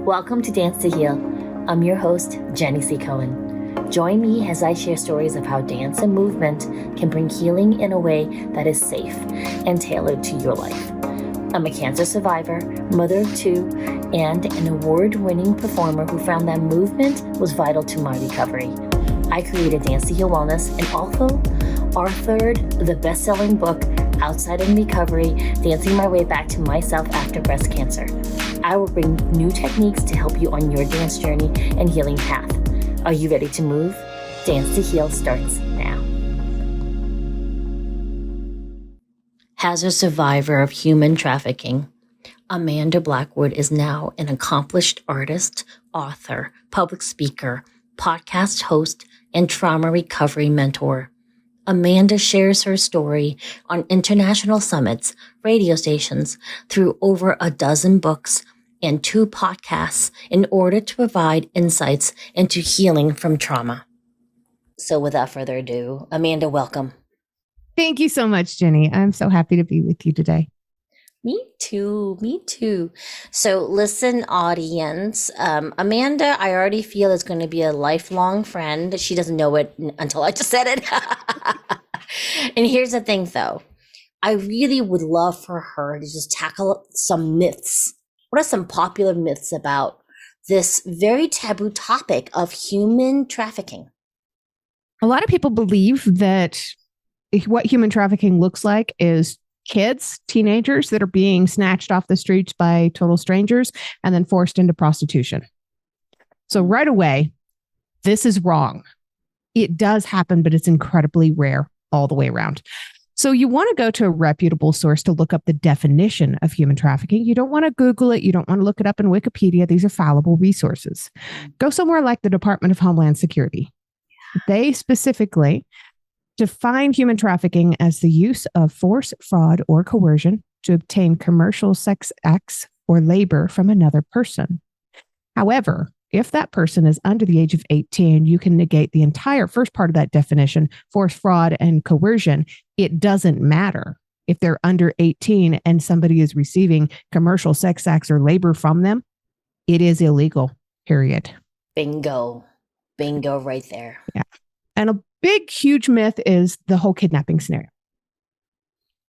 Welcome to Dance to Heal. I'm your host, Jenny C. Cohen. Join me as I share stories of how dance and movement can bring healing in a way that is safe and tailored to your life. I'm a cancer survivor, mother of two, and an award-winning performer who found that movement was vital to my recovery. I created Dance to Heal Wellness and also authored the best-selling book, Outside in Recovery, Dancing My Way Back to Myself After Breast Cancer. I will bring new techniques to help you on your dance journey and healing path. Are you ready to move? Dance to Heal starts now. As a survivor of human trafficking, Amanda Blackwood is now an accomplished artist, author, public speaker, podcast host, and trauma recovery mentor. Amanda shares her story on international summits, radio stations, through over a dozen books and 2 podcasts in order to provide insights into healing from trauma. So without further ado, Amanda, welcome. Thank you so much, Jenny. I'm so happy to be with you today. Me too. So listen, audience, Amanda, I already feel is going to be a lifelong friend. She doesn't know it until I just said it. And here's the thing, though. I really would love for her to just tackle some myths. What are some popular myths about this very taboo topic of human trafficking? A lot of people believe that what human trafficking looks like is kids, teenagers that are being snatched off the streets by total strangers and then forced into prostitution. So right away, this is wrong. It does happen, but it's incredibly rare all the way around. So you want to go to a reputable source to look up the definition of human trafficking. You don't want to Google it. You don't want to look it up in Wikipedia. These are fallible resources. Go somewhere like the Department of Homeland Security. They specifically define human trafficking as the use of force, fraud, or coercion to obtain commercial sex acts or labor from another person. However, if that person is under the age of 18, you can negate the entire first part of that definition, force, fraud, and coercion. It doesn't matter if they're under 18 and somebody is receiving commercial sex acts or labor from them. It is illegal, period. Bingo right there. Yeah. And a big, huge myth is the whole kidnapping scenario.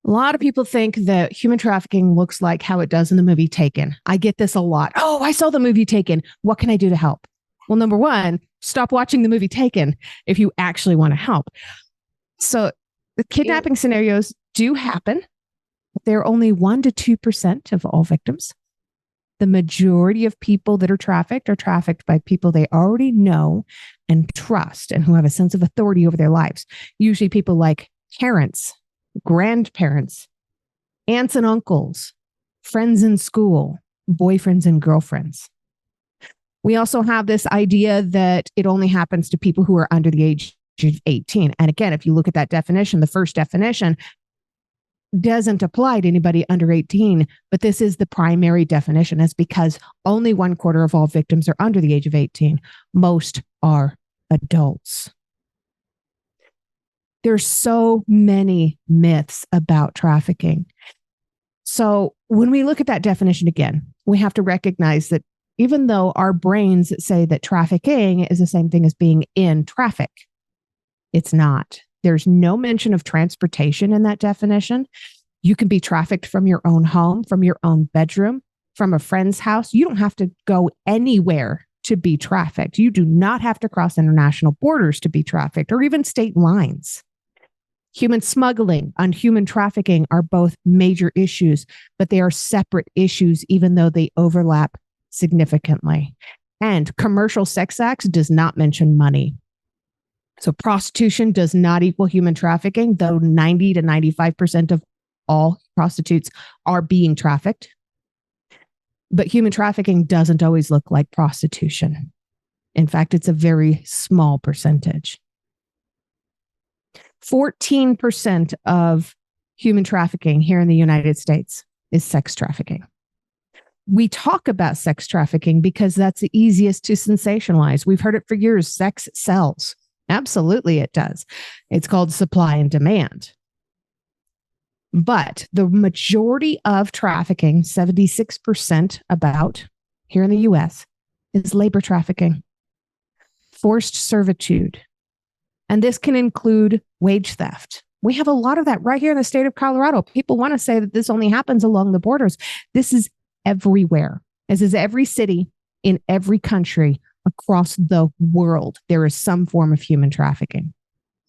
A lot of people think that human trafficking looks like how it does in the movie Taken. I get this a lot. Oh, I saw the movie Taken. What can I do to help? Well, number one, stop watching the movie Taken if you actually want to help. So the kidnapping scenarios do happen, but they're only 1% to 2% of all victims. The majority of people that are trafficked by people they already know and trust and who have a sense of authority over their lives. Usually people like parents, grandparents, aunts and uncles, friends in school, boyfriends and girlfriends. We also have this idea that it only happens to people who are under the age of 18. And again, if you look at that definition, the first definition doesn't apply to anybody under 18, but this is the primary definition. It's because only 1/4 of all victims are under the age of 18. Most are adults. There's so many myths about trafficking. So when we look at that definition again, we have to recognize that even though our brains say that trafficking is the same thing as being in traffic, it's not. There's no mention of transportation in that definition. You can be trafficked from your own home, from your own bedroom, from a friend's house. You don't have to go anywhere to be trafficked. You do not have to cross international borders to be trafficked or even state lines. Human smuggling and human trafficking are both major issues, but they are separate issues, even though they overlap significantly. And commercial sex acts does not mention money. So prostitution does not equal human trafficking, though 90 to 95% of all prostitutes are being trafficked. But human trafficking doesn't always look like prostitution. In fact, it's a very small percentage. 14% of human trafficking here in the United States is sex trafficking. We talk about sex trafficking because that's the easiest to sensationalize. We've heard it for years. Sex sells. Absolutely, it does. It's called supply and demand. But the majority of trafficking, 76% about, here in the US is labor trafficking, forced servitude. And this can include wage theft. We have a lot of that right here in the state of Colorado. People want to say that this only happens along the borders. This is everywhere. This is every city in every country across the world. There is some form of human trafficking.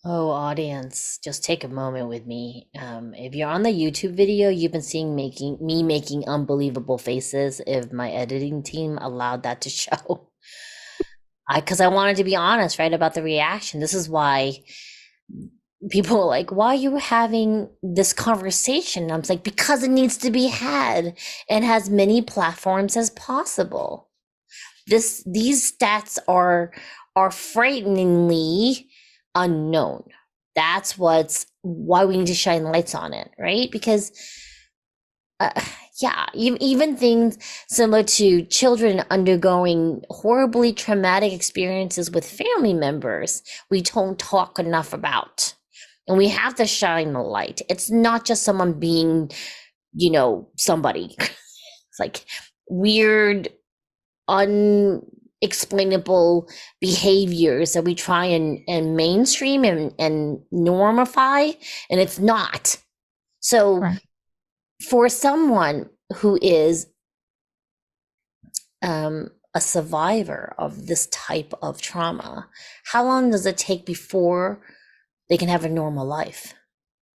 Oh, audience, just take a moment with me. If you're on the YouTube video, you've been seeing me making unbelievable faces if my editing team allowed that to show. Because I wanted to be honest, right, about the reaction. This is why people are like, why are you having this conversation? And I'm like, because it needs to be had and has many platforms as possible. These stats are frighteningly unknown. That's why we need to shine lights on it, right? Because even things similar to children undergoing horribly traumatic experiences with family members, we don't talk enough about. And we have to shine the light. It's not just someone being, somebody. It's like weird, unexplainable behaviors that we try and mainstream and normify, and it's not. So right. For someone who is a survivor of this type of trauma, how long does it take before they can have a normal life?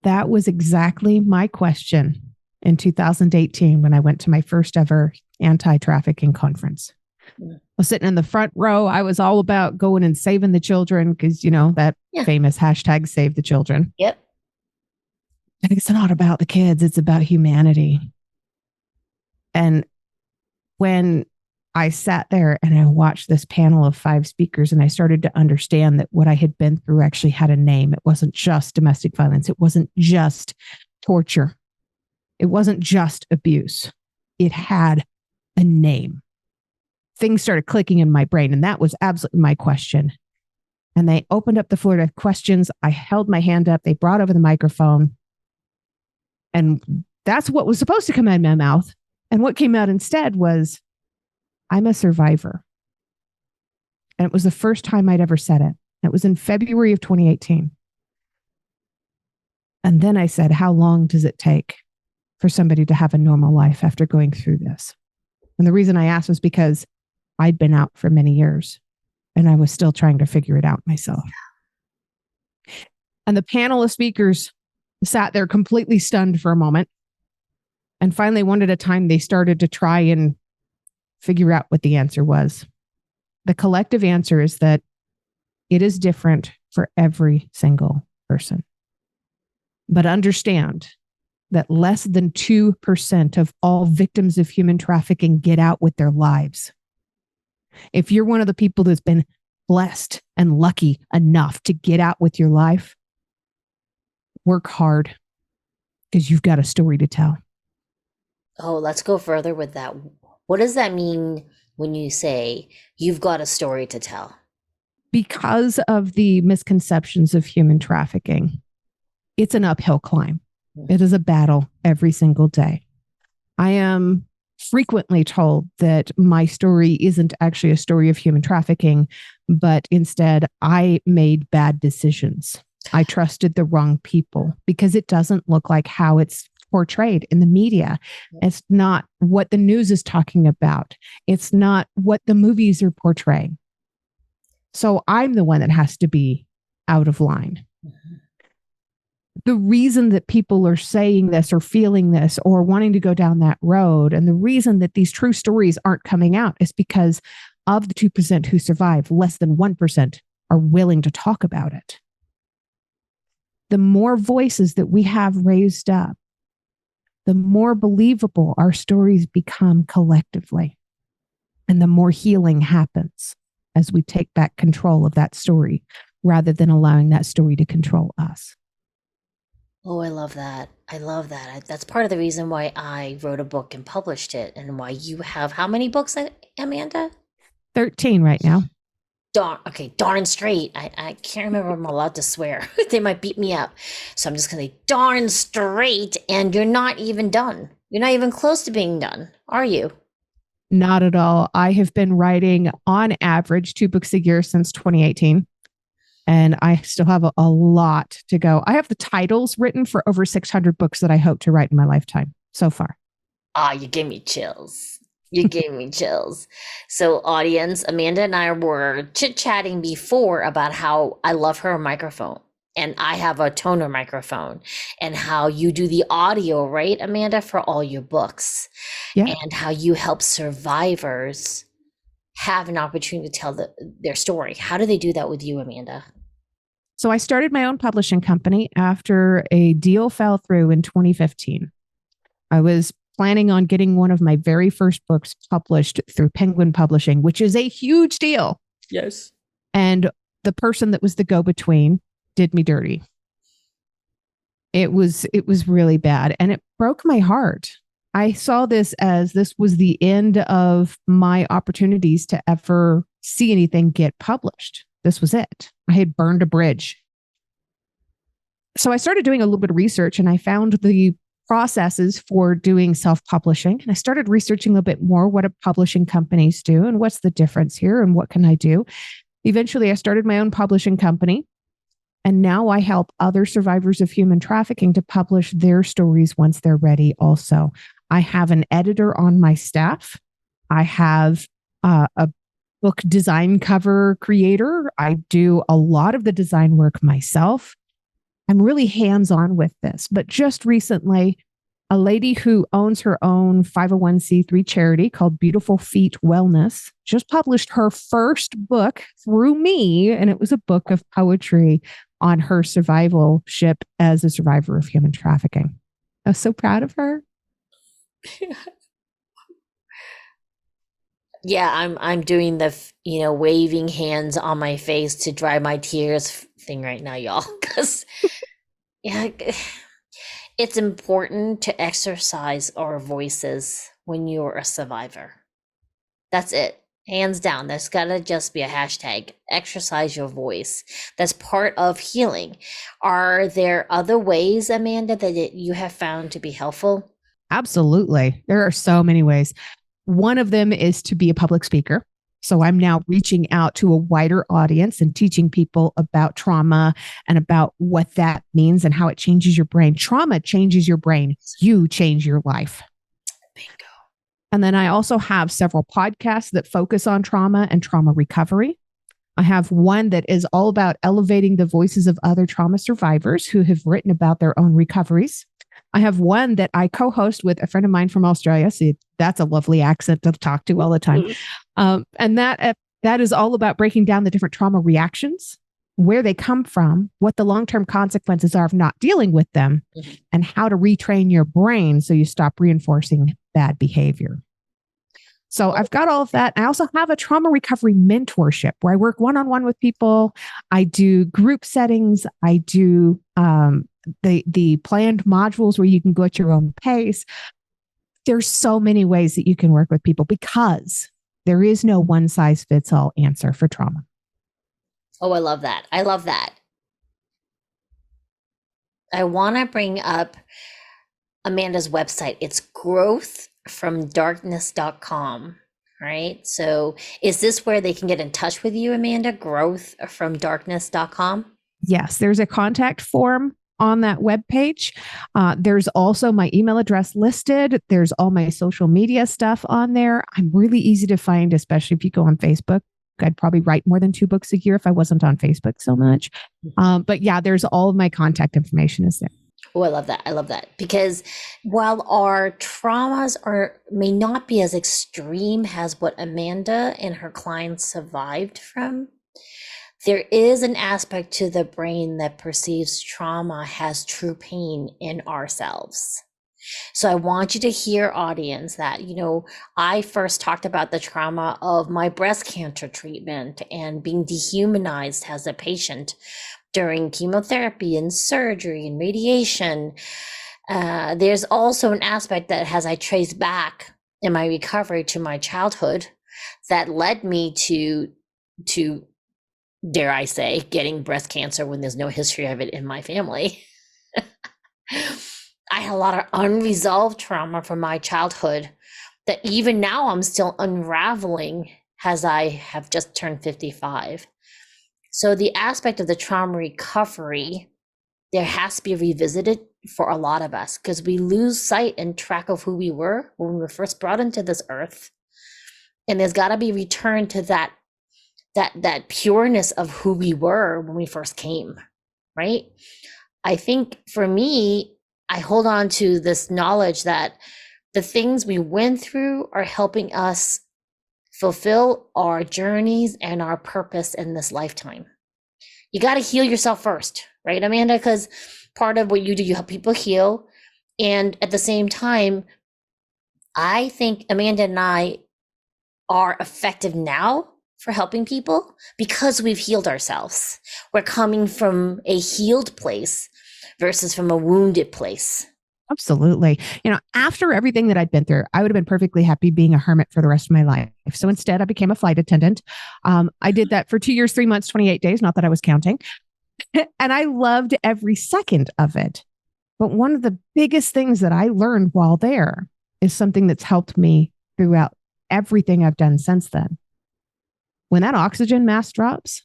That was exactly my question in 2018 when I went to my first ever anti-trafficking conference. I was sitting in the front row. I was all about going and saving the children because, that famous hashtag save the children. Yep. And it's not about the kids. It's about humanity. And when I sat there and I watched this panel of 5 speakers and I started to understand that what I had been through actually had a name. It wasn't just domestic violence. It wasn't just torture. It wasn't just abuse. It had a name. Things started clicking in my brain, and that was absolutely my question. And they opened up the floor to questions. I held my hand up. They brought over the microphone. And that's what was supposed to come out of my mouth. And what came out instead was, I'm a survivor. And it was the first time I'd ever said it. It was in February of 2018. And then I said, how long does it take for somebody to have a normal life after going through this? And the reason I asked was because I'd been out for many years and I was still trying to figure it out myself. And the panel of speakers sat there completely stunned for a moment. And finally, one at a time, they started to try and figure out what the answer was. The collective answer is that it is different for every single person. But understand that less than 2% of all victims of human trafficking get out with their lives. If you're one of the people that's been blessed and lucky enough to get out with your life, work hard because you've got a story to tell. Oh, let's go further with that. What does that mean when you say you've got a story to tell? Because of the misconceptions of human trafficking, it's an uphill climb. It is a battle every single day. I am frequently told that my story isn't actually a story of human trafficking, but instead I made bad decisions. I trusted the wrong people because it doesn't look like how it's portrayed in the media. It's not what the news is talking about. It's not what the movies are portraying. So I'm the one that has to be out of line. Mm-hmm. The reason that people are saying this or feeling this or wanting to go down that road, and the reason that these true stories aren't coming out is because of the 2% who survive, less than 1% are willing to talk about it. The more voices that we have raised up, the more believable our stories become collectively. And the more healing happens as we take back control of that story rather than allowing that story to control us. Oh, I love that. I love that. That's part of the reason why I wrote a book and published it, and why you have how many books, Amanda? 13 right now. Darn straight. I can't remember if I'm allowed to swear. They might beat me up. So I'm just going to say darn straight, and you're not even done. You're not even close to being done, are you? Not at all. I have been writing on average 2 books a year since 2018. And I still have a lot to go. I have the titles written for over 600 books that I hope to write in my lifetime so far. Ah, you gave me chills. You gave me chills. So, audience, Amanda and I were chit-chatting before about how I love her microphone and I have a toner microphone, and how you do the audio, right, Amanda, for all your books, Yeah. and how you help survivors have an opportunity to tell their story. How do they do that with you, Amanda? So I started my own publishing company after a deal fell through in 2015. I was planning on getting one of my very first books published through Penguin Publishing, which is a huge deal. Yes. And the person that was the go-between did me dirty. It was really bad, and it broke my heart. I saw this was the end of my opportunities to ever see anything get published. This was it. I had burned a bridge. So I started doing a little bit of research, and I found the processes for doing self-publishing. And I started researching a little bit more what do publishing companies do and what's the difference here and what can I do. Eventually, I started my own publishing company. And now I help other survivors of human trafficking to publish their stories once they're ready also. I have an editor on my staff. I have a book design cover creator. I do a lot of the design work myself. I'm really hands-on with this. But just recently, a lady who owns her own 501c3 charity called Beautiful Feet Wellness just published her first book through me. And it was a book of poetry on her survivalship as a survivor of human trafficking. I was so proud of her. Yeah, I'm doing the waving hands on my face to dry my tears thing right now, y'all, because yeah, it's important to exercise our voices when you're a survivor. That's it. Hands down. There's gotta just be a hashtag. Exercise your voice. That's part of healing. Are there other ways, Amanda, that you have found to be helpful? Absolutely. There are so many ways. One of them is to be a public speaker. So I'm now reaching out to a wider audience and teaching people about trauma and about what that means and how it changes your brain. Trauma changes your brain. You change your life. Bingo. And then I also have several podcasts that focus on trauma and trauma recovery. I have one that is all about elevating the voices of other trauma survivors who have written about their own recoveries. I have one that I co-host with a friend of mine from Australia. See, that's a lovely accent to talk to all the time. And that is all about breaking down the different trauma reactions, where they come from, what the long-term consequences are of not dealing with them, and how to retrain your brain so you stop reinforcing bad behavior. So I've got all of that. I also have a trauma recovery mentorship where I work one-on-one with people. I do group settings. I do the planned modules where you can go at your own pace. There's so many ways that you can work with people because there is no one size fits all answer for trauma. Oh, I love that. I love that. I want to bring up Amanda's website. It's growthfromdarkness.com, right? So is this where they can get in touch with you, Amanda? Growthfromdarkness.com? Yes, there's a contact form on that webpage. There's also my email address listed. There's all my social media stuff on there. I'm really easy to find, especially if you go on Facebook. I'd probably write more than 2 books a year if I wasn't on Facebook so much. But yeah, there's all of my contact information is there. Oh, I love that. I love that. Because while our traumas may not be as extreme as what Amanda and her clients survived from, there is an aspect to the brain that perceives trauma has true pain in ourselves. So I want you to hear, audience, that, I first talked about the trauma of my breast cancer treatment and being dehumanized as a patient during chemotherapy and surgery and radiation. There's also an aspect that as I trace back in my recovery to my childhood that led me to dare I say, getting breast cancer when there's no history of it in my family. I had a lot of unresolved trauma from my childhood that even now I'm still unraveling as I have just turned 55. So the aspect of the trauma recovery, there has to be revisited for a lot of us, because we lose sight and track of who we were when we were first brought into this earth. And there's got to be return to that pureness of who we were when we first came, right? I think for me, I hold on to this knowledge that the things we went through are helping us fulfill our journeys and our purpose in this lifetime. You got to heal yourself first, right, Amanda? Because part of what you do, you help people heal. And at the same time, I think Amanda and I are effective now for helping people because we've healed ourselves. We're coming from a healed place versus from a wounded place. Absolutely. After everything that I'd been through, I would have been perfectly happy being a hermit for the rest of my life. So instead, I became a flight attendant. I did that for 2 years, 3 months, 28 days, not that I was counting. And I loved every second of it. But one of the biggest things that I learned while there is something that's helped me throughout everything I've done since then. When that oxygen mask drops,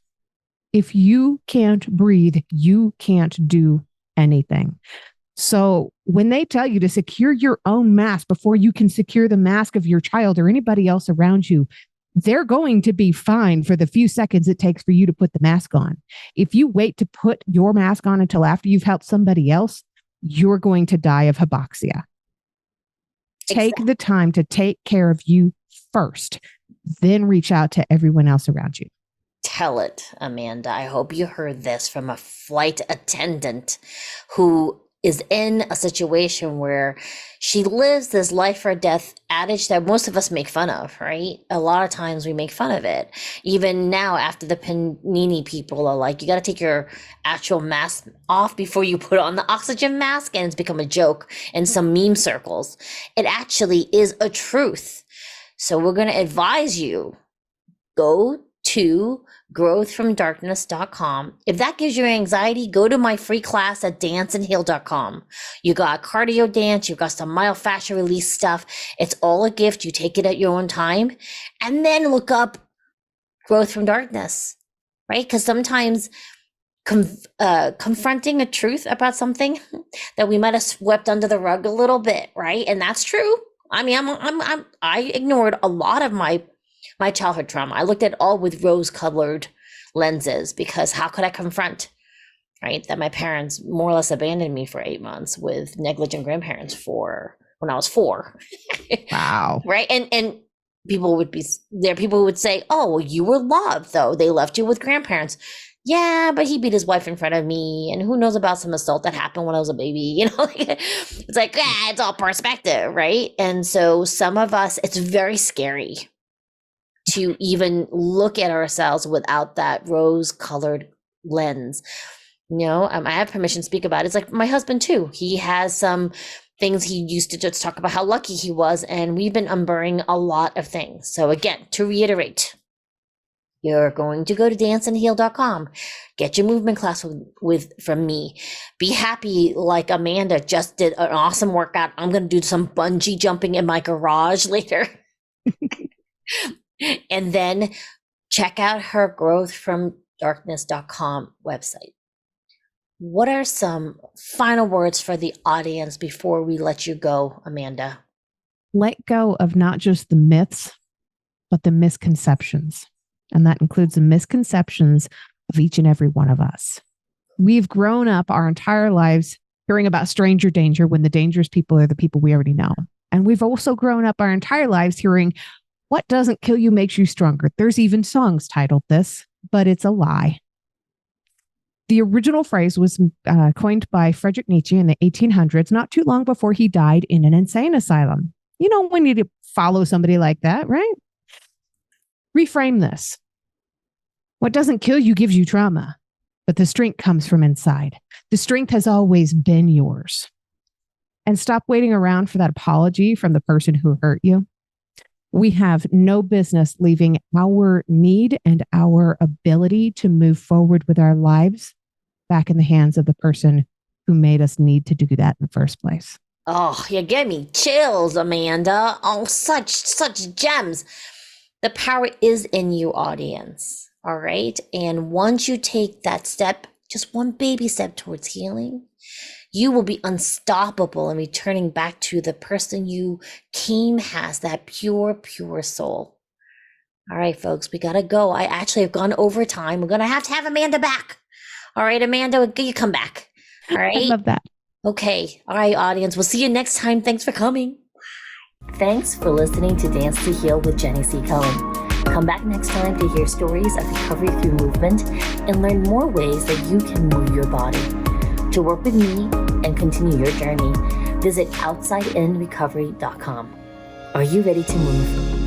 if you can't breathe, you can't do anything. So when they tell you to secure your own mask before you can secure the mask of your child or anybody else around you, they're going to be fine for the few seconds it takes for you to put the mask on. If you wait to put your mask on until after you've helped somebody else, you're going to die of hypoxia. Take the time to take care of you first, then reach out to everyone else around you. Tell it, Amanda. I hope you heard this from a flight attendant who is in a situation where she lives this life or death adage that most of us make fun of, right? A lot of times we make fun of it. Even now, after the panini people are like, you got to take your actual mask off before you put on the oxygen mask, and it's become a joke in some meme circles. It actually is a truth. So we're going to advise you, go to growthfromdarkness.com. If that gives you anxiety, go to my free class at danceandheal.com. You got cardio dance, you've got some myofascial release stuff. It's all a gift. You take it at your own time, and then look up Growth from Darkness, right? Because sometimes confronting a truth about something that we might have swept under the rug a little bit, right? And that's true. I mean, I ignored a lot of my childhood trauma. I looked at it all with rose-colored lenses, because how could I confront, right, that my parents more or less abandoned me for 8 months with negligent grandparents when I was 4. Wow. Right. And people would be there. People would say, oh, well, you were loved, though. They left you with grandparents. Yeah, but he beat his wife in front of me, and who knows about some assault that happened when I was a baby, It's like, it's all perspective, right? And so some of us, it's very scary to even look at ourselves without that rose-colored lens. I have permission to speak about it. It's like my husband too. He has some things he used to just talk about how lucky he was, and we've been unburdening a lot of things. So again, to reiterate, you're going to go to danceandheal.com, get your movement class from me. Be happy like Amanda just did an awesome workout. I'm going to do some bungee jumping in my garage later. And then check out her growthfromdarkness.com website. What are some final words for the audience before we let you go, Amanda? Let go of not just the myths, but the misconceptions. And that includes the misconceptions of each and every one of us. We've grown up our entire lives hearing about stranger danger when the dangerous people are the people we already know. And we've also grown up our entire lives hearing, what doesn't kill you makes you stronger. There's even songs titled this, but it's a lie. The original phrase was coined by Friedrich Nietzsche in the 1800s, not too long before he died in an insane asylum. When you follow somebody like that, right? Reframe this. What doesn't kill you gives you trauma, but the strength comes from inside. The strength has always been yours. And stop waiting around for that apology from the person who hurt you. We have no business leaving our need and our ability to move forward with our lives back in the hands of the person who made us need to do that in the first place. Oh, you give me chills, Amanda. Oh, such gems. The power is in you, audience. All right. And once you take that step, just one baby step towards healing, you will be unstoppable and returning back to the person you came as, that pure soul. All right, folks, we got to go. I actually have gone over time. We're going to have Amanda back. All right, Amanda, you come back. All right. I love that. Okay. All right, audience. We'll see you next time. Thanks for coming. Thanks for listening to Dance to Heal with Jenny C. Cohen. Come back next time to hear stories of recovery through movement and learn more ways that you can move your body. To work with me and continue your journey, visit OutsideInRecovery.com. Are you ready to move?